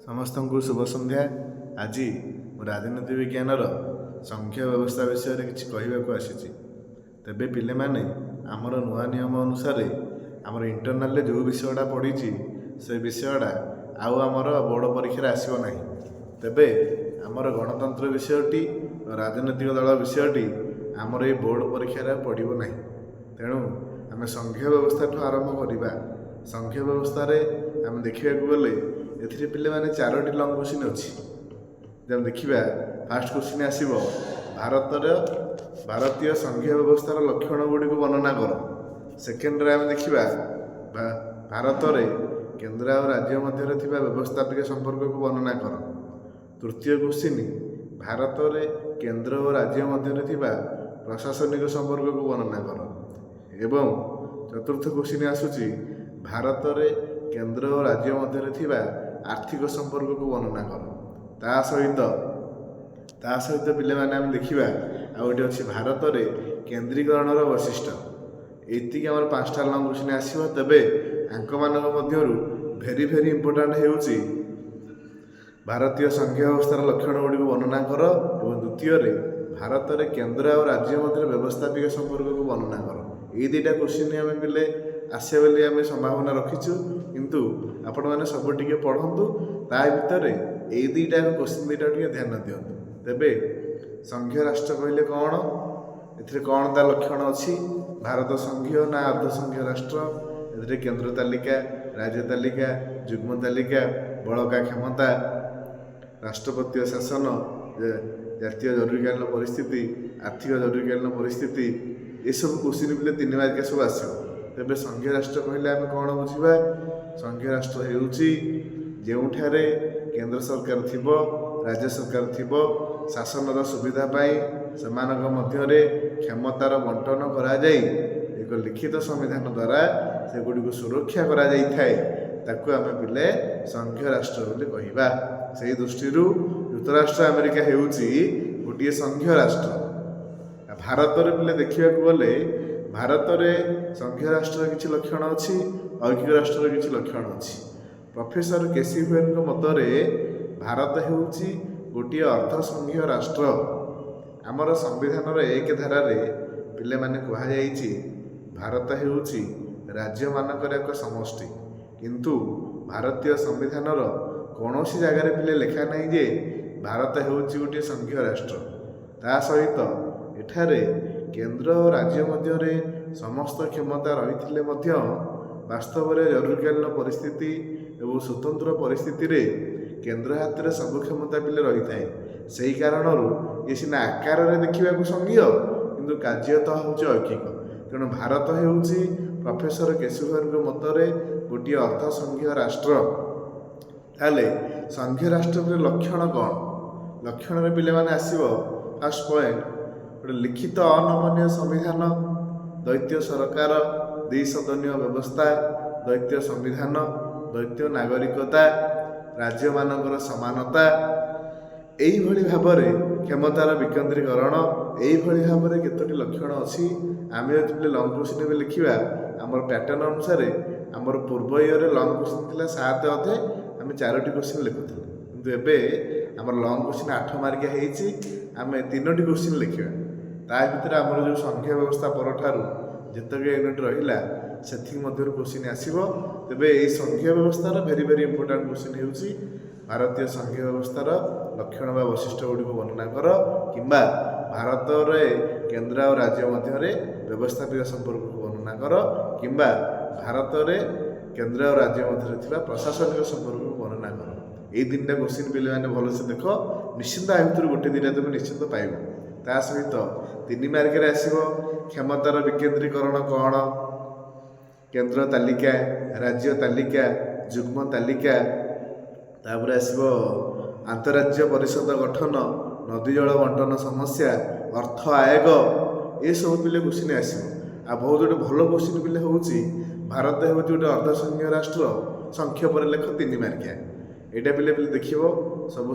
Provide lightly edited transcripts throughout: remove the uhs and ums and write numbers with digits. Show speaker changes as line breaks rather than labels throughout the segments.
ସମସ୍ତଙ୍କୁ ଶୁଭ ସନ୍ଧ୍ୟା। ଆଜି ରାଜନୀତି ବିଜ୍ଞାନର ସଂଖ୍ୟା ବ୍ୟବସ୍ଥା ବିଷୟରେ କିଛି କହିବାକୁ ଆସିଛି। ତେବେ ପିଲାମାନେ ଆମର ନୂଆ ନିୟମ ଅନୁସାରେ ଆମର ଇଣ୍ଟରନାଲରେ ଯେଉଁ ବିଷୟଟା ପଢ଼ିଛି ସେ ବିଷୟଟା ଆଉ ଆମର ବୋର୍ଡ଼ ପରୀକ୍ଷାରେ ଆସିବ ନାହିଁ। ତେବେ ଆମର ଗଣତନ୍ତ୍ର ବିଷୟଟି ରାଜନୈତିକ ଦଳ ବିଷୟଟି ଆମର এই ବୋର୍ଡ଼ ପରୀକ୍ଷାରେ ପଡ଼ିବ ନାହିଁ। ତେଣୁ ଆମେ ସଂଘୀୟ ବ୍ୟବସ୍ଥାଠୁ ଆରମ୍ଭ କରିବା। ସଂଘୀୟ ବ୍ୟବସ୍ଥାରେ ଆମେ ଦେଖିବାକୁ ଗଲେ ଏଥିରେ ପିଲାମାନେ 4ଟି ଲଙ୍ଗ କୋଶ୍ଚିନ୍ ଅଛି। ଯେମିତି ଦେଖିବା, ଫାର୍ଷ୍ଟ କୋଶ୍ଚିନ୍ ଆସିବ ଭାରତୀୟ ସଂଘୀୟ ବ୍ୟବସ୍ଥାର ଲକ୍ଷଣ ଗୁଡ଼ିକୁ ବର୍ଣ୍ଣନା କର। ସେକେଣ୍ଡରେ ଆମେ ଦେଖିବା ଭାରତରେ କେନ୍ଦ୍ର ଆଉ ରାଜ୍ୟ ମଧ୍ୟରେ ଥିବା ବ୍ୟବସ୍ଥାପିକା ସମ୍ପର୍କକୁ ବର୍ଣ୍ଣନା କର। ତୃତୀୟ କୋଶ୍ଚିନ୍ ଭାରତରେ କେନ୍ଦ୍ର ଓ ରାଜ୍ୟ ମଧ୍ୟରେ ଥିବା ପ୍ରଶାସନିକ ସମ୍ପର୍କକୁ ବର୍ଣ୍ଣନା କର। ଏବଂ ଚତୁର୍ଥ କୋଶ୍ଚିନ୍ ଆସୁଛି ଭାରତରେ କେନ୍ଦ୍ର ଓ ରାଜ୍ୟ ମଧ୍ୟରେ ଥିବା ଆର୍ଥିକ ସମ୍ପର୍କକୁ ବର୍ଣ୍ଣନା କର। ତା ସହିତ ପିଲାମାନେ ଆମେ ଦେଖିବା ଆଉ ଗୋଟେ ଅଛି ଭାରତରେ କେନ୍ଦ୍ରୀକରଣର ବୈଶିଷ୍ଟ୍ୟ। ଏତିକି ଆମର 5ଟା ଲଙ୍ଗ କୋଶ୍ଚିନ୍ ଆସିବ। ତେବେ ଆଙ୍କମାନଙ୍କ ମଧ୍ୟରୁ ଭେରି ଇମ୍ପୋର୍ଟାଣ୍ଟ ହେଉଛି ଭାରତୀୟ ସଂଘୀୟ ବ୍ୟବସ୍ଥାର ଲକ୍ଷଣ ଗୁଡ଼ିକୁ ବର୍ଣ୍ଣନା କର ଏବଂ ଦ୍ୱିତୀୟରେ ଭାରତରେ କେନ୍ଦ୍ର ଆଉ ରାଜ୍ୟ ମଧ୍ୟରେ ବ୍ୟବସ୍ଥାପିକା ସମ୍ପର୍କକୁ ବର୍ଣ୍ଣନା କର। ଏଇ 2ଟା କୋଶ୍ଚିନ୍ ଆମେ ପିଲେ ଆସିବ ବୋଲି ଆମେ ସମ୍ଭାବନା ରଖିଛୁ, କିନ୍ତୁ ଆପଣମାନେ ସବୁ ଟିକେ ପଢ଼ନ୍ତୁ। ତା ଭିତରେ ଏଇ 2ଟା କୋଶ୍ଚିନ୍ ଟିକେ ଧ୍ୟାନ ଦିଅନ୍ତୁ। ତେବେ ସଂଘୀୟ ରାଷ୍ଟ୍ର କହିଲେ କ'ଣ, ଏଥିରେ କ'ଣ ତା ଲକ୍ଷଣ ଅଛି? ଭାରତ ସଂଘୀୟ ନା ଅର୍ଦ୍ଧ ସଂଘୀୟ ରାଷ୍ଟ୍ର? ଏଥିରେ କେନ୍ଦ୍ର ତାଲିକା, ରାଜ୍ୟ ତାଲିକା, ଯୁଗ୍ମ ତାଲିକା, ବଳକା କ୍ଷମତା, ରାଷ୍ଟ୍ରପତୀୟ ଶାସନ, ଜାତୀୟ ଜରୁରୀକାଳୀନ ପରିସ୍ଥିତି, ଆର୍ଥିକ ଜରୁରୀକାଳୀନ ପରିସ୍ଥିତି, ଏସବୁ କୋଶ୍ଚିନ୍ ପିଲେ 3 ମାର୍କିଆ ସବୁ ଆସିବ। ତେବେ ସଂଘୀୟ ରାଷ୍ଟ୍ର କହିଲେ ଆମେ କ'ଣ ବୁଝିବା? ସଂଘୀୟ ରାଷ୍ଟ୍ର ହେଉଛି ଯେଉଁଠାରେ କେନ୍ଦ୍ର ସରକାର ଥିବ, ରାଜ୍ୟ ସରକାର ଥିବ, ଶାସନର ସୁବିଧା ପାଇଁ ସେମାନଙ୍କ ମଧ୍ୟରେ କ୍ଷମତାର ବଣ୍ଟନ କରାଯାଇ ଏକ ଲିଖିତ ସମ୍ବିଧାନ ଦ୍ୱାରା ସେଗୁଡ଼ିକୁ ସୁରକ୍ଷା କରାଯାଇଥାଏ। ତାକୁ ଆମେ ପିଲେ ସଂଘୀୟ ରାଷ୍ଟ୍ର ବୋଲି କହିବା। ସେହି ଦୃଷ୍ଟିରୁ ଯୁକ୍ତରାଷ୍ଟ୍ର ଆମେରିକା ହେଉଛି ଗୋଟିଏ ସଂଘୀୟ ରାଷ୍ଟ୍ର। ଭାରତରେ ପିଲେ ଦେଖିବାକୁ ଗଲେ ଭାରତରେ ସଂଘୀୟ ରାଷ୍ଟ୍ରର କିଛି ଲକ୍ଷଣ ଅଛି, ଐକ୍ୟ ରାଷ୍ଟ୍ରର କିଛି ଲକ୍ଷଣ ଅଛି। ପ୍ରଫେସର କେସି ହୁଏନଙ୍କ ମତରେ ଭାରତ ହେଉଛି ଗୋଟିଏ ଅର୍ଦ୍ଧ ସଂଘୀୟ ରାଷ୍ଟ୍ର। ଆମର ସମ୍ବିଧାନର 1 ଧାରାରେ ପିଲାମାନେ କୁହାଯାଇଛି ଭାରତ ହେଉଛି ରାଜ୍ୟମାନଙ୍କର ଏକ ସମଷ୍ଟି, କିନ୍ତୁ ଭାରତୀୟ ସମ୍ବିଧାନର କୌଣସି ଜାଗାରେ ପିଲେ ଲେଖା ନାହିଁ ଯେ ଭାରତ ହେଉଛି ଗୋଟିଏ ସଂଘୀୟ ରାଷ୍ଟ୍ର। ତା ସହିତ ଏଠାରେ କେନ୍ଦ୍ର ଓ ରାଜ୍ୟ ମଧ୍ୟରେ ସମସ୍ତ କ୍ଷମତା ରହିଥିଲେ ମଧ୍ୟ ବାସ୍ତବରେ ଜରୁରୀକାଳୀନ ପରିସ୍ଥିତି ଏବଂ ସ୍ୱତନ୍ତ୍ର ପରିସ୍ଥିତିରେ କେନ୍ଦ୍ର ହାତରେ ସବୁ କ୍ଷମତା ପିଲେ ରହିଥାଏ। ସେହି କାରଣରୁ ଏ ସିନା ଆକାରରେ ଦେଖିବାକୁ ସଂଘୀୟ, କିନ୍ତୁ କାର୍ଯ୍ୟତଃ ହେଉଛି ଐକିକ। ତେଣୁ ଭାରତ ହେଉଛି ପ୍ରଫେସର କେଶୁଭରଙ୍କ ମତରେ ଗୋଟିଏ ଅର୍ଦ୍ଧ ସଂଘୀୟ ରାଷ୍ଟ୍ର। ତାହେଲେ ସଂଘୀୟ ରାଷ୍ଟ୍ରରେ ଲକ୍ଷଣ କ'ଣ? ଲକ୍ଷଣରେ ପିଲାମାନେ ଆସିବ, ଫାର୍ଷ୍ଟ ପଏଣ୍ଟ ଗୋଟେ ଲିଖିତ ଅନମନୀୟ ସମ୍ବିଧାନ, ଦ୍ୱୈତ ସରକାର, 2 ସଦନୀୟ ବ୍ୟବସ୍ଥା, ଦ୍ୱୈତ ସମ୍ବିଧାନ, ଦ୍ୱୈତ ନାଗରିକତା, ରାଜ୍ୟମାନଙ୍କର ସମାନତା, ଏଇଭଳି ଭାବରେ କ୍ଷମତାର ବିକେନ୍ଦ୍ରୀକରଣ, ଏଇଭଳି ଭାବରେ କେତୋଟି ଲକ୍ଷଣ ଅଛି। ଆମେ ଯେତେବେଳେ ଲଙ୍ଗ କୋଶ୍ଚିନ୍ ଲେଖିବା ଆମର ପ୍ୟାଟର୍ନ ଅନୁସାରେ ଆମର ପୂର୍ବ ଇୟରରେ ଲଙ୍ଗ କୋଶ୍ଚିନ୍ ଥିଲା 7 ଅଧେ, ଆମେ 4ଟି କୋଶ୍ଚିନ୍ ଲେଖୁଥିଲୁ। କିନ୍ତୁ ଏବେ ଆମର ଲଙ୍ଗ କୋଶ୍ଚିନ୍ 8 ମାର୍କିଆ ହେଇଛି, ଆମେ 3ଟି କୋଶ୍ଚିନ୍ ଲେଖିବା। ତା ଭିତରେ ଆମର ଯେଉଁ ସଂଘୀୟ ବ୍ୟବସ୍ଥା ପରଠାରୁ ଯେତେକ ୟୁନିଟ୍ ରହିଲା ସେଥି ମଧ୍ୟରୁ କୋଶ୍ଚିନ୍ ଆସିବ। ତେବେ ଏହି ସଂଘୀୟ ବ୍ୟବସ୍ଥାର ଭେରି ଇମ୍ପୋର୍ଟାଣ୍ଟ କୋଶ୍ଚିନ୍ ହେଉଛି ଭାରତୀୟ ସଂଘୀୟ ବ୍ୟବସ୍ଥାର ଲକ୍ଷଣ ବା ବୈଶିଷ୍ଟ୍ୟ ଗୁଡ଼ିକୁ ବର୍ଣ୍ଣନା କର, କିମ୍ବା ଭାରତରେ କେନ୍ଦ୍ର ଆଉ ରାଜ୍ୟ ମଧ୍ୟରେ ବ୍ୟବସ୍ଥାପିକା ସମ୍ପର୍କକୁ ବର୍ଣ୍ଣନା କର, କିମ୍ବା ଭାରତରେ କେନ୍ଦ୍ର ଆଉ ରାଜ୍ୟ ମଧ୍ୟରେ ଥିବା ପ୍ରଶାସନିକ ସମ୍ପର୍କକୁ ବର୍ଣ୍ଣନା କର। ଏଇ 3ଟା କୋଶ୍ଚିନ୍ ପିଲାମାନେ ଭଲସେ ଦେଖ, ନିଶ୍ଚିନ୍ତ ଆ ଭିତରୁ 1-2ଟା ତୁମେ ନିଶ୍ଚିନ୍ତ ପାଇବ। ତା ସହିତ 3 ମାର୍କରେ ଆସିବ କ୍ଷମତାର ବିକେନ୍ଦ୍ରୀକରଣ କ'ଣ, କେନ୍ଦ୍ର ତାଲିକା, ରାଜ୍ୟ ତାଲିକା, ଯୁଗ୍ମ ତାଲିକା, ତାପରେ ଆସିବ ଆନ୍ତଃରାଜ୍ୟ ପରିଷଦ ଗଠନ, ନଦୀ ଜଳ ବଣ୍ଟନ ସମସ୍ୟା, ଅର୍ଥ ଆୟୋଗ, ଏସବୁ ପିଲେ କୋଶ୍ଚିନ୍ ଆସିବ। ଆଉ ବହୁତ ଗୋଟେ ଭଲ କୋଶ୍ଚିନ୍ ପିଲେ ହେଉଛି ଭାରତ ହେଉଛି ଗୋଟେ ଅର୍ଦ୍ଧ ସଂଘୀୟ ରାଷ୍ଟ୍ର, ସଂକ୍ଷେପରେ ଲେଖ 3 ମାର୍କିଆ। ଏଇଟା ପିଲେ ଦେଖିବ ସବୁ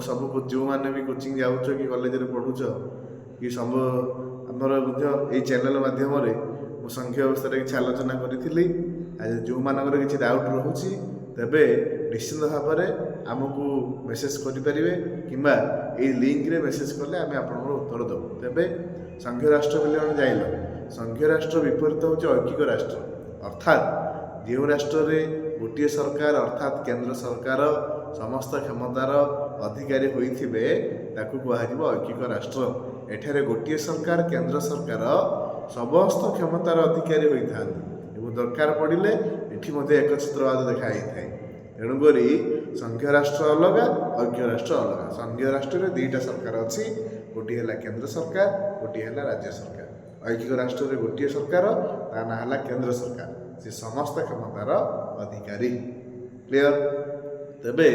ଯେଉଁମାନେ ବି କୋଚିଂ ଯାଉଛ କି କଲେଜରେ ପଢ଼ୁଛ କି ସବୁ ଆମର ମଧ୍ୟ ଏଇ ଚ୍ୟାନେଲ ମାଧ୍ୟମରେ ମୁଁ ସଂଘୀୟ ବ୍ୟବସ୍ଥାରେ କିଛି ଆଲୋଚନା କରିଥିଲି। ଯେଉଁମାନଙ୍କର କିଛି ଡାଉଟ୍ ରହୁଛି ତେବେ ନିଶ୍ଚିତ ଭାବରେ ଆମକୁ ମେସେଜ କରିପାରିବେ କିମ୍ବା ଏଇ ଲିଙ୍କରେ ମେସେଜ କଲେ ଆମେ ଆପଣଙ୍କର ଉତ୍ତର ଦେବୁ। ତେବେ ସଂଘୀୟ ରାଷ୍ଟ୍ର ବୋଲି ଆମେ ଜାଣିଲ, ସଂଘୀୟ ରାଷ୍ଟ୍ର ବିପରୀତ ହେଉଛି ଐକିକ ରାଷ୍ଟ୍ର। ଅର୍ଥାତ୍ ଯେଉଁ ରାଷ୍ଟ୍ରରେ ଗୋଟିଏ ସରକାର ଅର୍ଥାତ୍ କେନ୍ଦ୍ର ସରକାର ସମସ୍ତ କ୍ଷମତାର ଅଧିକାରୀ ହୋଇଥିବେ ତାକୁ କୁହାଯିବ ଐକିକ ରାଷ୍ଟ୍ର। ଏଠାରେ ଗୋଟିଏ ସରକାର କେନ୍ଦ୍ର ସରକାର ସମସ୍ତ କ୍ଷମତାର ଅଧିକାରୀ ହୋଇଥାନ୍ତି ଏବଂ ଦରକାର ପଡ଼ିଲେ ଏଠି ମଧ୍ୟ ଏକଛତ୍ରବାଦ ଦେଖାଯାଇଥାଏ। ତେଣୁକରି ସଂଘୀୟ ରାଷ୍ଟ୍ର ଅଲଗା, ଐକ୍ୟ ରାଷ୍ଟ୍ର ଅଲଗା। ସଂଘୀୟ ରାଷ୍ଟ୍ରରେ ଦୁଇଟା ସରକାର ଅଛି, ଗୋଟିଏ ହେଲା କେନ୍ଦ୍ର ସରକାର, ଗୋଟିଏ ହେଲା ରାଜ୍ୟ ସରକାର। ଐକିକ ରାଷ୍ଟ୍ରରେ ଗୋଟିଏ ସରକାର, ତା ନାଁ ହେଲା କେନ୍ଦ୍ର ସରକାର, ସେ ସମସ୍ତ କ୍ଷମତାର ଅଧିକାରୀ। କ୍ଲିୟର? ତେବେ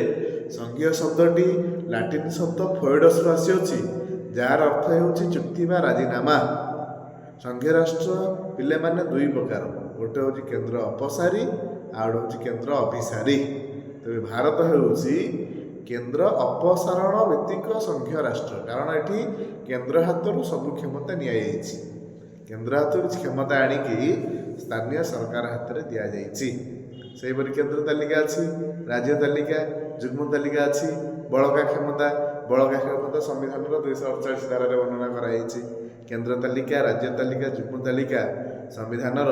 ସଂଘୀୟ ଶବ୍ଦଟି ଲାଟିନ ଶବ୍ଦ ଫଏଡସରୁ ଆସିଅଛି, ଯାହାର ଅର୍ଥ ହେଉଛି ଚୁକ୍ତି ବା ରାଜିନାମା। ସଂଘୀୟ ରାଷ୍ଟ୍ର ପିଲାମାନେ ଦୁଇ ପ୍ରକାର, ଗୋଟେ ହେଉଛି କେନ୍ଦ୍ର ଅପସାରୀ ଆଉ ଗୋଟେ ହେଉଛି କେନ୍ଦ୍ର ଅଭିସାରୀ। ତେବେ ଭାରତ ହେଉଛି କେନ୍ଦ୍ର ଅପସାରଣ ଭିତ୍ତିକ ସଂଘୀୟ ରାଷ୍ଟ୍ର, କାରଣ ଏଠି କେନ୍ଦ୍ର ହାତରୁ ସବୁ କ୍ଷମତା ନିଆଯାଇଛି। କେନ୍ଦ୍ର ହାତରୁ କିଛି କ୍ଷମତା ଆଣିକି ସ୍ଥାନୀୟ ସରକାର ହାତରେ ଦିଆଯାଇଛି। ସେହିପରି କେନ୍ଦ୍ର ତାଲିକା ଅଛି, ରାଜ୍ୟ ତାଲିକା, ଯୁଗ୍ମ ତାଲିକା ଅଛି। ବଳକା କ୍ଷମତା ସମ୍ବିଧାନର 248 ଧାରାରେ ବର୍ଣ୍ଣନା କରାଯାଇଛି। କେନ୍ଦ୍ର ତାଲିକା, ରାଜ୍ୟ ତାଲିକା, ଯୁଗ୍ମ ତାଲିକା ସମ୍ବିଧାନର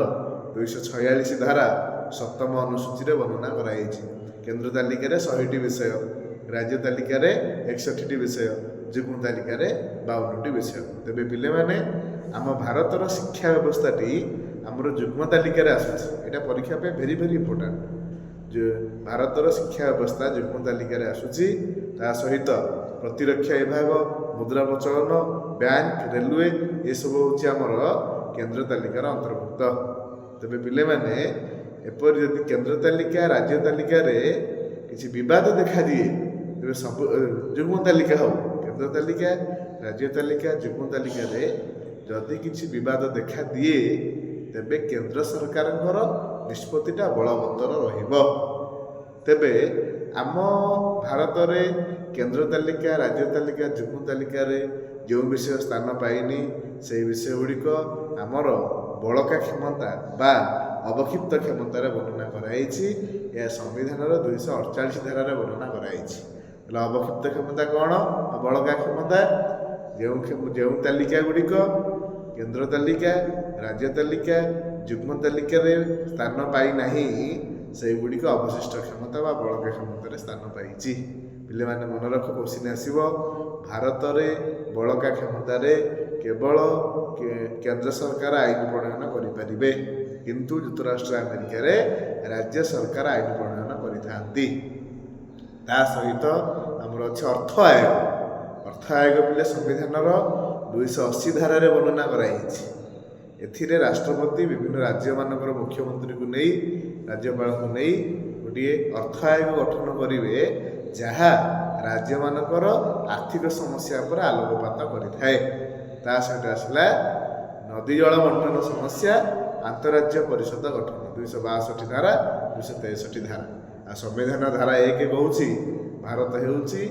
246 ଧାରା 7ମ ଅନୁସୂଚୀରେ ବର୍ଣ୍ଣନା କରାଯାଇଛି। କେନ୍ଦ୍ର ତାଲିକାରେ 100ଟି ବିଷୟ, ରାଜ୍ୟ ତାଲିକାରେ 61ଟି ବିଷୟ, ଯୁଗ୍ମ ତାଲିକାରେ 52ଟି ବିଷୟ। ତେବେ ପିଲାମାନେ ଆମ ଭାରତର ଶିକ୍ଷା ବ୍ୟବସ୍ଥାଟି ଆମର ଯୁଗ୍ମ ତାଲିକାରେ ଆସୁଛି। ଏଇଟା ପରୀକ୍ଷା ପାଇଁ ଭେରି ଇମ୍ପୋର୍ଟାଣ୍ଟ। ଭାରତର ଶିକ୍ଷା ବ୍ୟବସ୍ଥା ଯୁଗ୍ମ ତାଲିକାରେ ଆସୁଛି। ତା ସହିତ ପ୍ରତିରକ୍ଷା ବିଭାଗ, ମୁଦ୍ରା ପ୍ରଚଳନ, ବ୍ୟାଙ୍କ, ରେଲୱେ ଏସବୁ ହେଉଛି ଆମର କେନ୍ଦ୍ର ତାଲିକାର ଅନ୍ତର୍ଭୁକ୍ତ। ତେବେ ପିଲାମାନେ ଏପରି ଯଦି କେନ୍ଦ୍ର ତାଲିକା, ରାଜ୍ୟ ତାଲିକାରେ କିଛି ବିବାଦ ଦେଖାଦିଏ, ତେବେ ସବୁ ଯୁଗ୍ମ ତାଲିକା ହେଉ, କେନ୍ଦ୍ର ତାଲିକା, ରାଜ୍ୟ ତାଲିକା, ଯୁଗ୍ମ ତାଲିକାରେ ଯଦି କିଛି ବିବାଦ ଦେଖାଦିଏ ତେବେ କେନ୍ଦ୍ର ସରକାରଙ୍କର ନିଷ୍ପତ୍ତିଟା ବଳବତ୍ତର ରହିବ। ତେବେ ଆମ ଭାରତରେ କେନ୍ଦ୍ର ତାଲିକା, ରାଜ୍ୟ ତାଲିକା, ଯୁଗ୍ମ ତାଲିକାରେ ଯେଉଁ ବିଷୟ ସ୍ଥାନ ପାଇନି ସେହି ବିଷୟ ଗୁଡ଼ିକ ଆମର ବଳକା କ୍ଷମତା ବା ଅବକ୍ଷିପ୍ତ କ୍ଷମତାରେ ବର୍ଣ୍ଣନା କରାଯାଇଛି। ଏହା ସମ୍ବିଧାନର 248 ଧାରାରେ ବର୍ଣ୍ଣନା କରାଯାଇଛି। ହେଲେ ଅବକ୍ଷିପ୍ତ କ୍ଷମତା କ'ଣ? ବଳକା କ୍ଷମତା ଯେଉଁ ତାଲିକା ଗୁଡ଼ିକ କେନ୍ଦ୍ର ତାଲିକା, ରାଜ୍ୟ ତାଲିକା, ଯୁଗ୍ମ ତାଲିକାରେ ସ୍ଥାନ ପାଇନାହିଁ ସେଗୁଡ଼ିକ ଅବଶିଷ୍ଟ କ୍ଷମତା ବା ବଳକା କ୍ଷମତାରେ ସ୍ଥାନ ପାଇଛି। ପିଲାମାନେ ମନେ ରଖ, କୋଶ୍ଚିନ୍ ଆସିବ ଭାରତରେ ବଳକା କ୍ଷମତାରେ କେବଳ କେନ୍ଦ୍ର ସରକାର ଆଇନ ପ୍ରଣୟନ କରିପାରିବେ, କିନ୍ତୁ ଯୁକ୍ତରାଷ୍ଟ୍ର ଆମେରିକାରେ ରାଜ୍ୟ ସରକାର ଆଇନ ପ୍ରଣୟନ କରିଥାନ୍ତି। ତା ସହିତ ଆମର ଅଛି ଅର୍ଥ ଆୟୋଗ। ଅର୍ଥ ଆୟୋଗ ପିଲେ ସମ୍ବିଧାନର 280 ଧାରାରେ ବର୍ଣ୍ଣନା କରାଯାଇଛି। ଏଥିରେ ରାଷ୍ଟ୍ରପତି ବିଭିନ୍ନ ରାଜ୍ୟମାନଙ୍କର ମୁଖ୍ୟମନ୍ତ୍ରୀଙ୍କୁ ନେଇ, ରାଜ୍ୟପାଳଙ୍କୁ ନେଇ ଗୋଟିଏ ଅର୍ଥ ଆୟୋଗ ଗଠନ କରିବେ, ଯାହା ରାଜ୍ୟମାନଙ୍କର ଆର୍ଥିକ ସମସ୍ୟା ଉପରେ ଆଲୋକପାତ କରିଥାଏ। ତା ସହିତ ଆସିଲା ନଦୀ ଜଳ ବଣ୍ଟନ ସମସ୍ୟା ଆନ୍ତଃରାଜ୍ୟ ପରିଷଦ ଗଠନ, 262 ଧାରା, 263 ଧାରା। ଆଉ ସମ୍ବିଧାନ ଧାରା 1 କହୁଛି ଭାରତ ହେଉଛି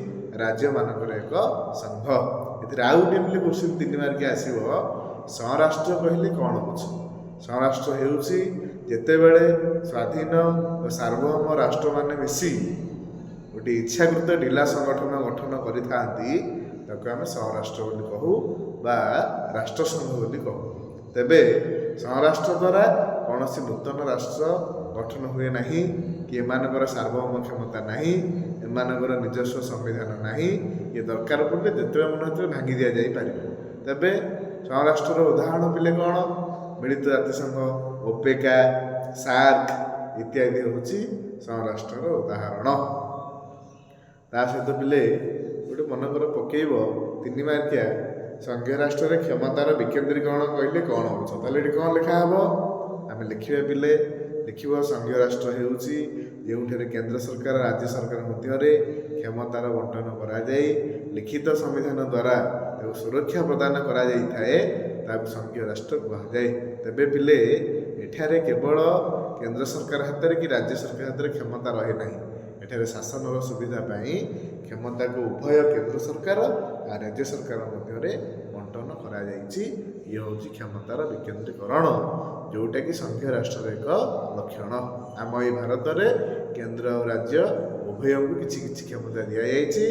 ରାଜ୍ୟମାନଙ୍କର ଏକ ସଂଘ। ଏଥିରେ ଆଉ ଗୋଟିଏ ପିଲେ କୋଶ୍ଚିନ୍ 3 ମାର୍କିଆ ଆସିବ, ସଂରାଷ୍ଟ୍ର କହିଲେ କ'ଣ ବୁଝ? ସଂରାଷ୍ଟ୍ର ହେଉଛି ଯେତେବେଳେ ସ୍ୱାଧୀନ ଓ ସାର୍ବଭୌମ ରାଷ୍ଟ୍ରମାନେ ମିଶି ଗୋଟିଏ ଇଚ୍ଛାକୃତ ଢିଲା ସଂଗଠନ ଗଠନ କରିଥାନ୍ତି, ତାକୁ ଆମେ ସଂରାଷ୍ଟ୍ର ବୋଲି କହୁ ବା ରାଷ୍ଟ୍ରସଂଘ ବୋଲି କହୁ। ତେବେ ସଂରାଷ୍ଟ୍ର ଦ୍ୱାରା କୌଣସି ନୂତନ ରାଷ୍ଟ୍ର ଗଠନ ହୁଏ ନାହିଁ, କି ଏମାନଙ୍କର ସାର୍ବଭୌମ କ୍ଷମତା ନାହିଁ, ଏମାନଙ୍କର ନିଜସ୍ୱ ସମ୍ବିଧାନ ନାହିଁ। ଏ ଦରକାର ପଡ଼ିଲେ ଯେତେବେଳେ ମନ ହେଉଥିବ ଭାଙ୍ଗି ଦିଆଯାଇପାରିବ। ତେବେ ସଂରାଷ୍ଟ୍ରର ଉଦାହରଣ ପିଲେ କ'ଣ? ମିଳିତ ଜାତିସଂଘ, ଓପେକା, ସାର୍କ ଇତ୍ୟାଦି ହେଉଛି ସଂରାଷ୍ଟ୍ରର ଉଦାହରଣ। ତା ସହିତ ପିଲେ ଗୋଟେ ମନେକର ପକେଇବ 3 ମାର୍କିଆ, ସଂଘୀୟ ରାଷ୍ଟ୍ରରେ କ୍ଷମତାର ବିକେନ୍ଦ୍ରୀକରଣ କହିଲେ କ'ଣ ବୁଝ? ତାହେଲେ ଏଠି କ'ଣ ଲେଖା ହେବ? ଆମେ ଲେଖିବା ପିଲେ, ଦେଖିବ ସଂଘୀୟ ରାଷ୍ଟ୍ର ହେଉଛି ଯେଉଁଠାରେ କେନ୍ଦ୍ର ସରକାର, ରାଜ୍ୟ ସରକାର ମଧ୍ୟରେ କ୍ଷମତାର ବଣ୍ଟନ କରାଯାଇ ଲିଖିତ ସମ୍ବିଧାନ ଦ୍ୱାରା ତାକୁ ସୁରକ୍ଷା ପ୍ରଦାନ କରାଯାଇଥାଏ, ତାକୁ ସଂଘୀୟ ରାଷ୍ଟ୍ର କୁହାଯାଏ। ତେବେ ପିଲେ ଏଠାରେ କେବଳ କେନ୍ଦ୍ର ସରକାର ହାତରେ କି ରାଜ୍ୟ ସରକାର ହାତରେ କ୍ଷମତା ରହେ ନାହିଁ। ଏଠାରେ ଶାସନର ସୁବିଧା ପାଇଁ କ୍ଷମତାକୁ ଉଭୟ କେନ୍ଦ୍ର ସରକାର ଆଉ ରାଜ୍ୟ ସରକାର ମଧ୍ୟରେ ବଣ୍ଟନ କରାଯାଇଛି। ଇଏ ହେଉଛି କ୍ଷମତାର ବିକେନ୍ଦ୍ରୀକରଣ, ଯେଉଁଟାକି ସଂଘୀୟ ରାଷ୍ଟ୍ରର ଏକ ଲକ୍ଷଣ। ଆମ ଏଇ ଭାରତରେ କେନ୍ଦ୍ର ଓ ରାଜ୍ୟ ଉଭୟ ଉଭୟଙ୍କୁ କିଛି କିଛି କ୍ଷମତା ଦିଆଯାଇଛି,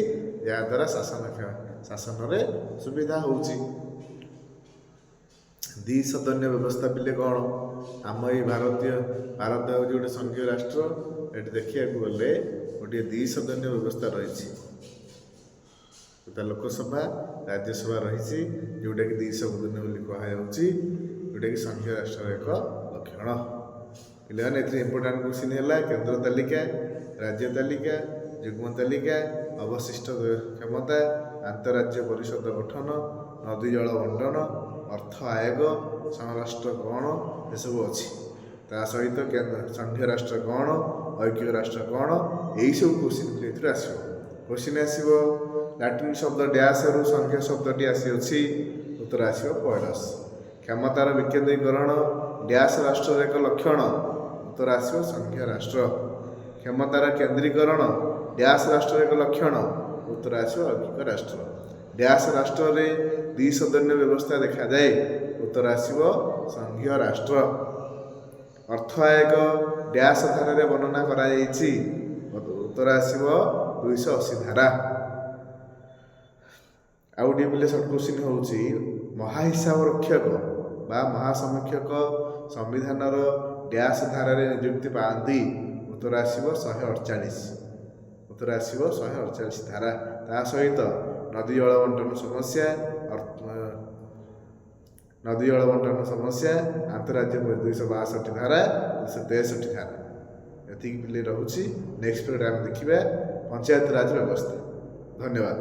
ଯାହାଦ୍ୱାରା ଶାସନରେ ସୁବିଧା ହେଉଛି। ଦ୍ୱିସଦନୀୟ ବ୍ୟବସ୍ଥା ପିଲେ କ'ଣ? ଆମ ଏଇ ଭାରତ ହେଉଛି ଗୋଟେ ସଂଘୀୟ ରାଷ୍ଟ୍ର। ଏଠି ଦେଖିବାକୁ ଗଲେ ଗୋଟିଏ ଦ୍ୱିସଦନୀୟ ବ୍ୟବସ୍ଥା ରହିଛି। ଲୋକସଭା ରାଜ୍ୟସଭା ରହିଛି, ଯେଉଁଟାକି ଦ୍ୱିସଦନୀୟ ବୋଲି କୁହାଯାଉଛି, ଯେଉଁଟାକି ସଂଘୀୟ ରାଷ୍ଟ୍ରର ଏକ ଲକ୍ଷଣ। ପିଲାମାନେ ଏଥିରେ ଇମ୍ପୋର୍ଟାଣ୍ଟ କ୍ୱେଶ୍ଚିନ୍ ହେଲା କେନ୍ଦ୍ର ତାଲିକା, ରାଜ୍ୟ ତାଲିକା, ଯୁଗ୍ମ ତାଲିକା, ଅବଶିଷ୍ଟ କ୍ଷମତା, ଆନ୍ତଃରାଜ୍ୟ ପରିଷଦ ଗଠନ, ନଦୀ ଜଳ ବଣ୍ଟନ, ଅର୍ଥ ଆୟୋଗ, ସଂରାଷ୍ଟ୍ର କ'ଣ, ଏସବୁ ଅଛି। ତା ସହିତ ସଂଘୀୟ ରାଷ୍ଟ୍ର କ'ଣ, ଐକ୍ୟ ରାଷ୍ଟ୍ର କ'ଣ, ଏହିସବୁ କ୍ୱେଶ୍ଚିନ୍ ଏଥିରୁ ଆସିବ। କ୍ୱେଶ୍ଚିନ୍ ଆସିବ ଲାଟିନ୍ ଶବ୍ଦ ଡ୍ୟାସ୍ରୁ ସଂଘୀୟ ଶବ୍ଦଟି ଆସିଅଛି, ଉତ୍ତର ଆସିବ ପଏଡସ୍। କ୍ଷମତାର ବିକେନ୍ଦ୍ରୀକରଣ ଡ୍ୟାସ୍ ରାଷ୍ଟ୍ରର ଏକ ଲକ୍ଷଣ, ଉତ୍ତର ଆସିବ ସଂଘୀୟ ରାଷ୍ଟ୍ର। କ୍ଷମତାର କେନ୍ଦ୍ରୀକରଣ ଡ୍ୟାସ୍ ରାଷ୍ଟ୍ରର ଏକ ଲକ୍ଷଣ, ଉତ୍ତର ଆସିବ ଐକ୍ୟ ରାଷ୍ଟ୍ର। ଡ୍ୟାସ୍ ରାଷ୍ଟ୍ରରେ ଦ୍ୱିସଦନୀୟ ବ୍ୟବସ୍ଥା ଦେଖାଯାଏ, ଉତ୍ତର ଆସିବ ସଂଘୀୟ ରାଷ୍ଟ୍ର। ଅର୍ଥ ଆୟୋଗ ଡ୍ୟାସ୍ ଧାରାରେ ବର୍ଣ୍ଣନା କରାଯାଇଛି, ଉତ୍ତର ଆସିବ 280 ଧାରା। ଆଉ ଗୋଟିଏ ପିଲେ ସର୍ଟ କ୍ୱେଶ୍ଚିନ୍ ହେଉଛି ମହାହିସାବ ରକ୍ଷକ ବା ମହାସମୀକ୍ଷକ ସମ୍ବିଧାନର ଡ୍ୟାସ୍ ଧାରାରେ ନିଯୁକ୍ତି ପାଆନ୍ତି, ଉତ୍ତର ଆସିବ 148, ଉତ୍ତର ଆସିବ 148 ଧାରା। ତା ସହିତ ନଦୀ ଜଳ ବଣ୍ଟନ ସମସ୍ୟା, ଆନ୍ତଃରାଜ୍ୟ 262 ଧାରା, 263 ଧାରା। ଏତିକି ପିଲେ ରହୁଛି। ନେକ୍ସଟ ପିରିୟଡ଼ ଆମେ ଦେଖିବା ପଞ୍ଚାୟତ ରାଜ ବ୍ୟବସ୍ଥା। ଧନ୍ୟବାଦ।